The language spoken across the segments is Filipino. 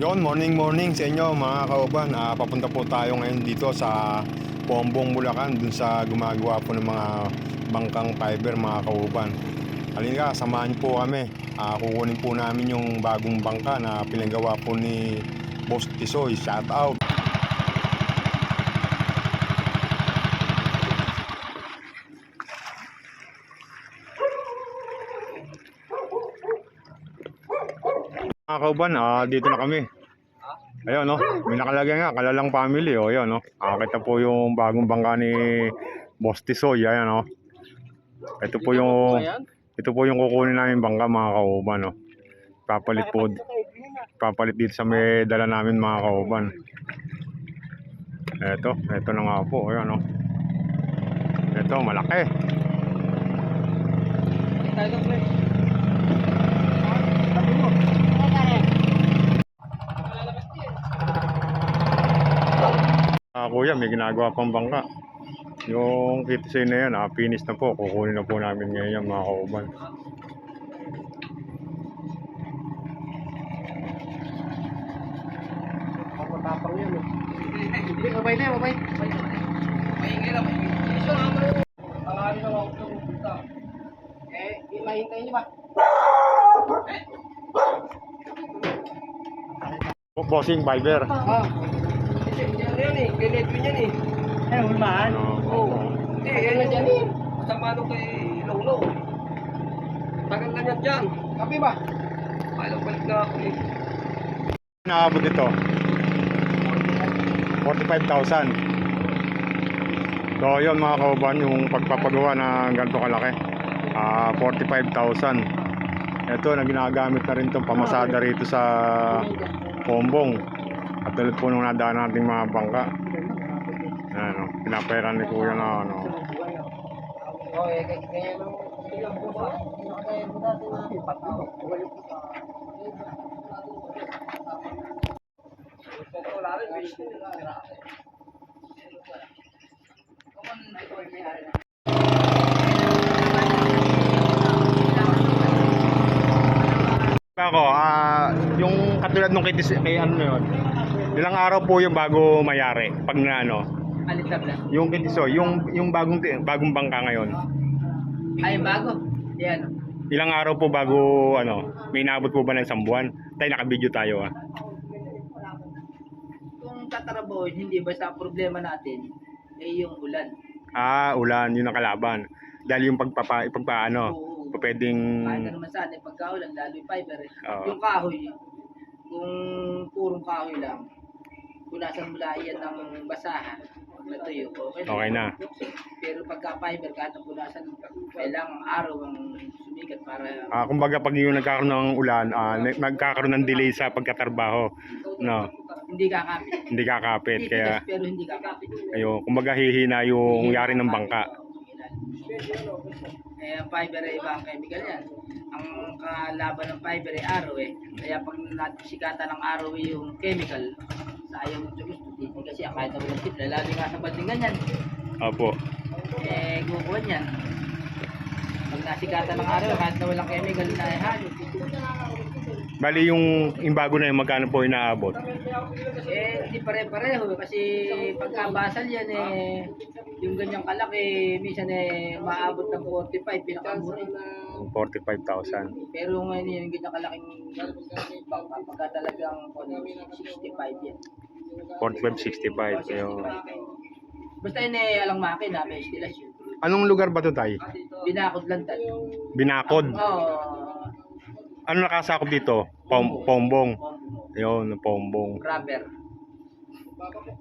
Morning sa inyo mga kauban. Papunta po tayo ngayon dito sa Pombong, Bulacan, dun sa gumagawa po ng mga bangkang fiber mga kauban. Halika, samahan po kami. Kukunin po namin yung bagong bangka na pinagawa po ni Boss Tisoy. Shout out! Mga kauban, dito na kami. Ayun, no, may nakalagay nga, Kalalang Family, ayun, no. Kita po yung bagong bangka ni Boss Tisoy, ayan, no. Ito po yung kukunin namin bangka mga kauban, no. Papalit dito sa may dala namin mga kauban. Ito na nga po, ayan, no. Ito, malaki. Kuya, may ginagawa pang bangka. Yung Kitsay na yan, finish na po. Kukunin na po namin ngayon mga kauban. Tapang yun. Mabay na, mabay. Maingay na, maingay. Iso nga mo. Pakari na ako sa pupunta. Mahintay niyo ba? Bossing fiber. Yan eh, kinet ko yan eh. Ay, ulmaan? Oo. Yan na dyan eh. Masama nung kay Lolo. Tagal na yan dyan. Kapi ba? Ayaw balik na ako eh. Nakabot ito 45,000. So yun mga kauban, yung pagpapagawa ng ganito kalaki, 45,000. Ito na ginagamit na rin itong pamasada rito sa Pombong. At tulad po nung nadaan nating mga bangka, ano, pinaperan ni kuya na ano. Kaya nung ilang po ba? Kaya mo natin na pataw. Wala rin, base nila. Ako, yung katulad nung kay ano yun, ilang araw po yung bago mayari pag na ano, Alitab na. yung Kitisoy, yung bagong bangka ngayon. Ay, bago. Yan. Ilang araw po bago ano, may inaabot po ba ng isang buwan? Tayo naka-video tayo Kung tatarabohin, hindi basta ang problema natin ay yung ulan. Ulan, yun ang kalaban. Dahil yung pagpaano, Oo. pwedeng Kahit na naman sana, pagka-ulan, lalo yung fiber eh. Oo. Yung kahoy, kung purong kahoy lang, punasan mula yan ng basahan, natuyo, okay na. Pero pagka-fiber, kahit ang punasan, kailangan araw ang sumikat para... Kumbaga pag yung nagkakaroon ng ulan, nagkakaroon ng delay sa pagkatrabaho, no? Hindi kakapit. Hindi kakapit, Hindi kaya tigas, pero hindi kakapit. ayun, kumbaga hihina yung yari ng bangka. Ang fiber ay ibang chemical yan. Ang kalaban ng fiber ay araw eh. Kaya pag nasikatan ng araw yung chemical, sayang gusto. Hindi kasi kahit na walang tip, lalo nga sa balding ganyan. Opo. Gukuhan yan. Pag nasikatan ng araw, kahit na walang chemical na ihalo. Bali yung bago na yung magkano po inaabot? Hindi pare-pareho kasi pagkabasal yan yung ganyang kalaki, minsan maabot ng 45, pinakamura. 45,000. Pero ngayon yung ganyang kalaking bangka, pagka talagang 65 yan. 45, 65. Ayun. Basta yun alang makina, may estilasyon. Anong lugar ba ito, Tay? Binakod lang tal. Binakod. Ano nakasakop dito? Pombong. Ayun, Pombong. Rubber.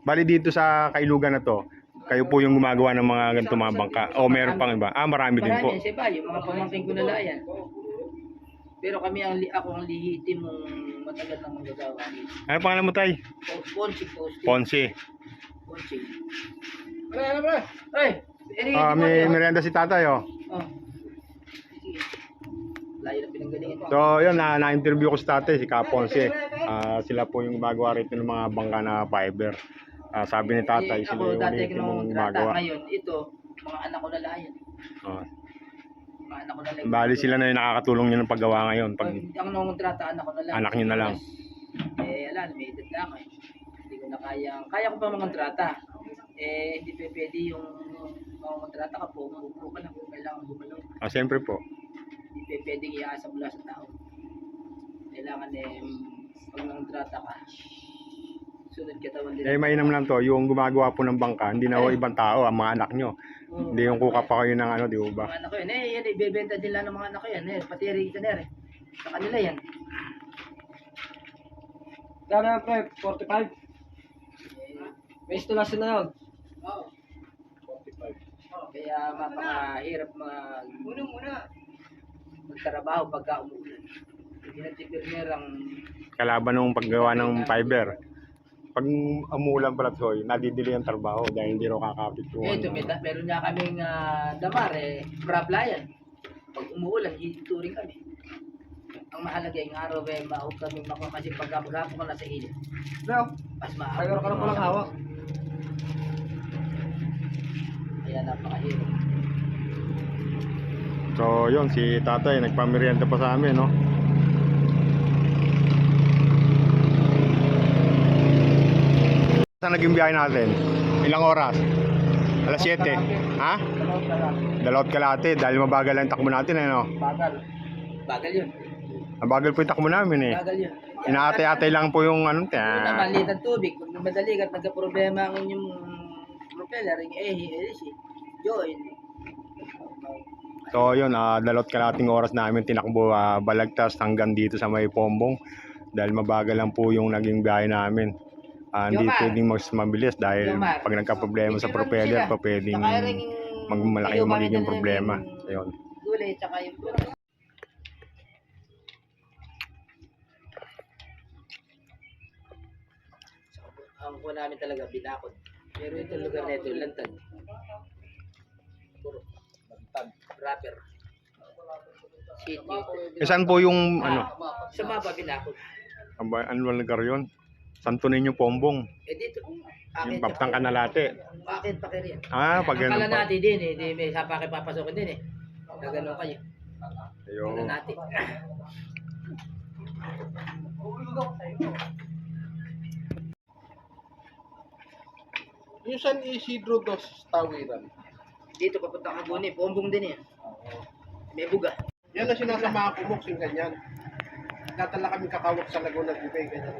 Bali dito sa Kailugan na to, kayo po yung gumagawa ng mga ganito mga bangka? O meron pang iba? Marami din po. Marami yan, siya yung mga pamangkin ko na yan. Pero kami ako ang lihitim mong matagal nang magagawa. Ano pangalan mo, Tay? Ponsi. Ponsi. Ano? Ay! May merienda si tatay, oh. Layo na pinanggalingan. So, yun, na-interview ko si tatay, si Kaponsi. Sila po yung gumagawa rito ng mga bangka na fiber. Sabi ni tatay, sila yung ulit yung gumagawa. Ngayon, ito, mga anak ko na lang yan. Mga anak ko na lang. Bali sila na yung nakakatulong nyo ng paggawa ngayon. Ang nung kontrata, anak ko na lang. Anak nyo na lang. Ala, kailangan, may edad na ako eh. Hindi ko na kaya ko pa mga kontrata. Hindi pa pwede yung mga kontrata ka po, ka lang kung kailangan gumalaw. Siyempre po. Hindi pa pwede iasa mula sa tao. Kailangan pag nangontrata ka, sunod katawan din. Mainam lang to, yung gumagawa po ng bangka, hindi na ho ibang tao, ang mga anak nyo. Hindi yung kuka pa kayo ng ano, di ba? Mga anak ko yan, yan, ibebenta din lang ng mga anak ko yan, pati rin ka na rin. Sa kanila yan. Kaya na pre, 45. May installation na yun. Oo. Kaya mapakahirap magtrabaho pagka umuulan. Hindi na tipirner ang... Kalaban ng paggawa ng fiber. Pag umuulan pala to, nadidili ang trabaho dahil hindi ro kakapit yung Ito, meron nga kaming damar, prabla yan. Pag umuulan, hituring kami. Ang mahalaga yung araw, maahog kami makuha kasi pagka maghapon ka na sa init. Leo, Mas kaya ka na palang hawak. Kaya napakahirap. So yun, si tatay nagpamerienda pa sa amin, no? Saan naging biyahe natin? Ilang oras? Alas 7. Ha? Dalawat kalate dahil mabagal ang takbo natin, no? Bagal. Bagal yun. Mabagal po yung takbo namin, eh. Bagal yun. Inaatay-atay lang po yung ano, Una, maliit ang tubig. Pag madali ka, nagka-problema ang inyong propeller, yung join. So yun, dalawat kalating oras namin tinakbo Balagtas hanggang dito sa may Pombong dahil mabagal lang po yung naging biyahe namin. Hindi Jomar. pwedeng mas mabilis dahil Jomar. pag nagka-problema sa Picture propeller sila. pa pwedeng Saka rin malaki yung magiging problema. Ayun. Gulay, tsaka yung... Ang kuha namin talaga, binakod. Pero itong lugar na ito, lantad. Puro. Lantad. Rapper. City. Saan po yung ano? Sa mapa, binakod. Ano ba lugar yun? Santo Niño Pombong. Dito. Yung Baptang Kanalate. Bakit pa kayo yan? Pag Ang ganun kala pa. natin din eh. Di, may sapa kayo papasokin din eh. Gaganon kayo. Ayun. Kala natin. Yung San Isidro dos Tawiran. Dito papunta ka Guni. Pombong din eh. May buga. Yan ang sinasama ko muksing ganyan. Nagkatala kami kakawak sa Laguna de Bay, ganyan.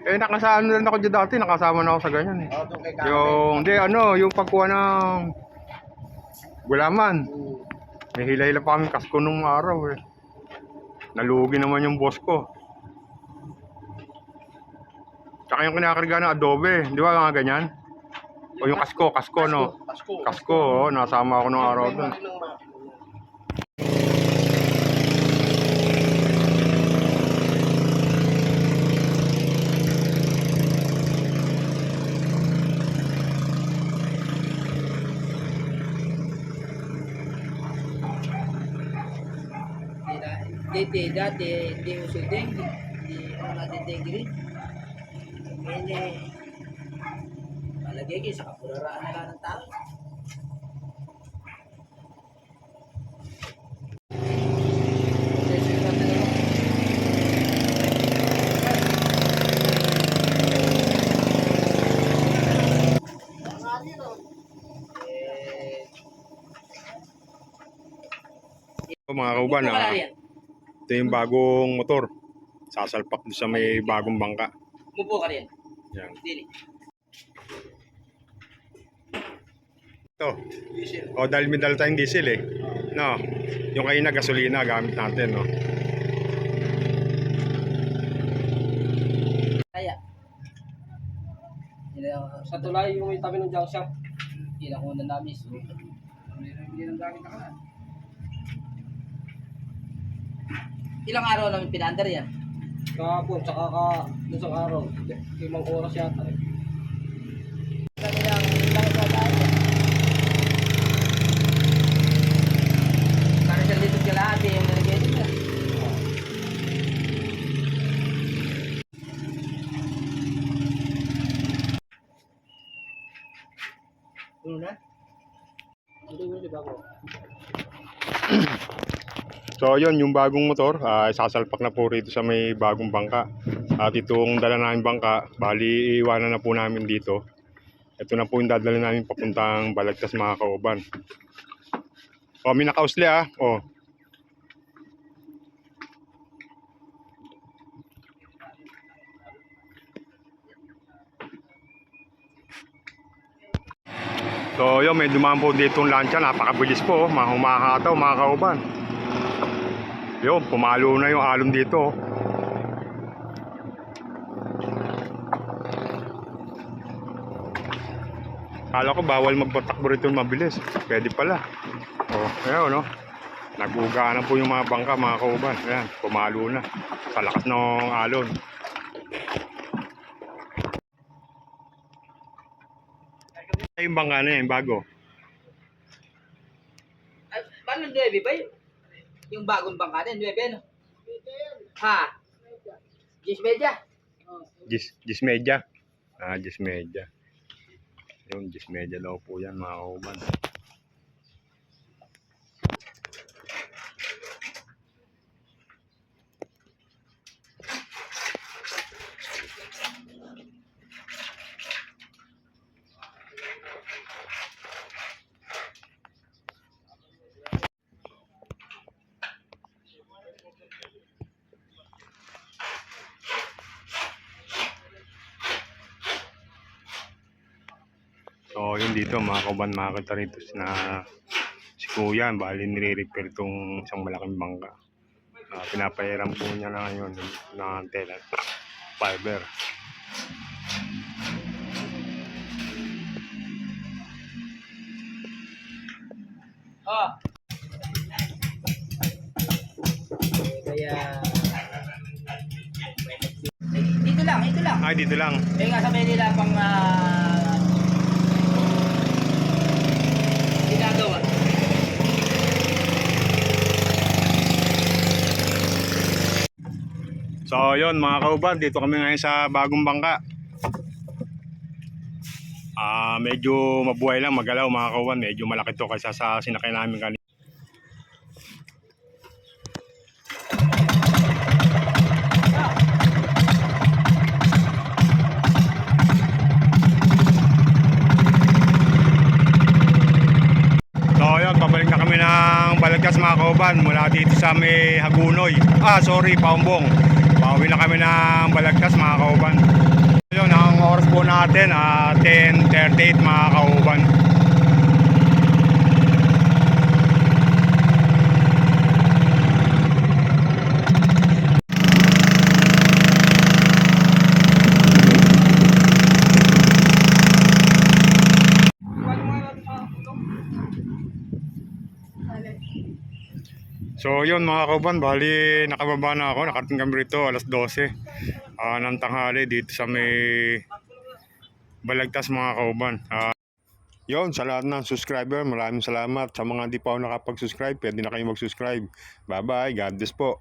Nakasama rin ako dyan dati. Nakasama na ako sa ganyan, eh. Doon kay Karen. Yung pagkuha ng gulaman. May hila-hila pa kami kasko nung araw, eh. Nalugi naman yung boss ko. Tsaka yung kinakarga ng adobe, di ba mga ganyan? O yung kasko, no? Kasko, nasama ako nung araw doon. Dati, hindi uso dengue. Hindi natin dengue rin. Ngayon malagay kayo sa kapuraraan na lang ng tao. Mga kauban, ito yung bagong motor. Sasalpak doon sa may bagong bangka. Mupo ka rin. Yan. Dili. Ito. Dahil may dala tayong diesel, eh. No. Yung kayo na gasolina gamit natin, no. Kaya. Sa tulay yung itabi ng junk shop. Ilang una namin. Hindi lang gamit na ka. Ilang araw namin pinandar yan? Kahapon, tsaka dun sa araw. 5 oras yata. Kanilang para sa litod kalahati yung nalagay nila. Ano na? Hindi mo, di ba ko? So yun, yung bagong motor, sasalpak na po rito sa may bagong bangka. At itong dala namin bangka, bali iiwanan na po namin dito. Ito na po yung dadala namin papuntang Balagtas mga kauban. O, may nakausli o. So yun, may dumaan po dito yung lancha, napakabilis po, humahataw mga kauban. Yun, pumalo na yung alon dito. Kala ko bawal magpatakbo rito mabilis. Pwede pala. Ayan, no? Nag-uga na po yung mga bangka, mga kauban. Ayan, pumalo na. Sa lakas ng alon. Yung bangka na yan, bago. Paano 9 ba yun? Yung bagong bangka din, 9 no? Ha? 10 media? Gis media. Gis media. Yung gis media daw po yan, mga kauban. So yun dito mga kauban, makakita rito na si Kuya, bali nire-repair itong isang malaking bangka. Pinapahiram po niya na ngayon ng tela fiber. Oh. Kaya... Dito lang, ito lang. Dito lang. Nga sa Manila pang ginagawa. So yun mga kauban, dito kami ngayon sa bagong bangka. Medyo mabuhay lang, magalaw mga kauban. Medyo malaki to kaysa sa sinakay namin kanina. So yun, pabalik na kami ng Balagtas mga kauban mula dito sa may Hagunoy. Paumbong. Pauwi na kami ng Balagtas mga kauban. Yun, ang oras po natin 10:38 mga kauban. So yun mga kauban, bali nakababa na ako, nakarating kami rito alas 12 ng tanghali dito sa may Balagtas mga kauban. Yun, sa lahat ng subscriber, maraming salamat. Sa mga di pa ako nakapag-subscribe, pwede na kayo mag-subscribe. Bye bye, God bless po.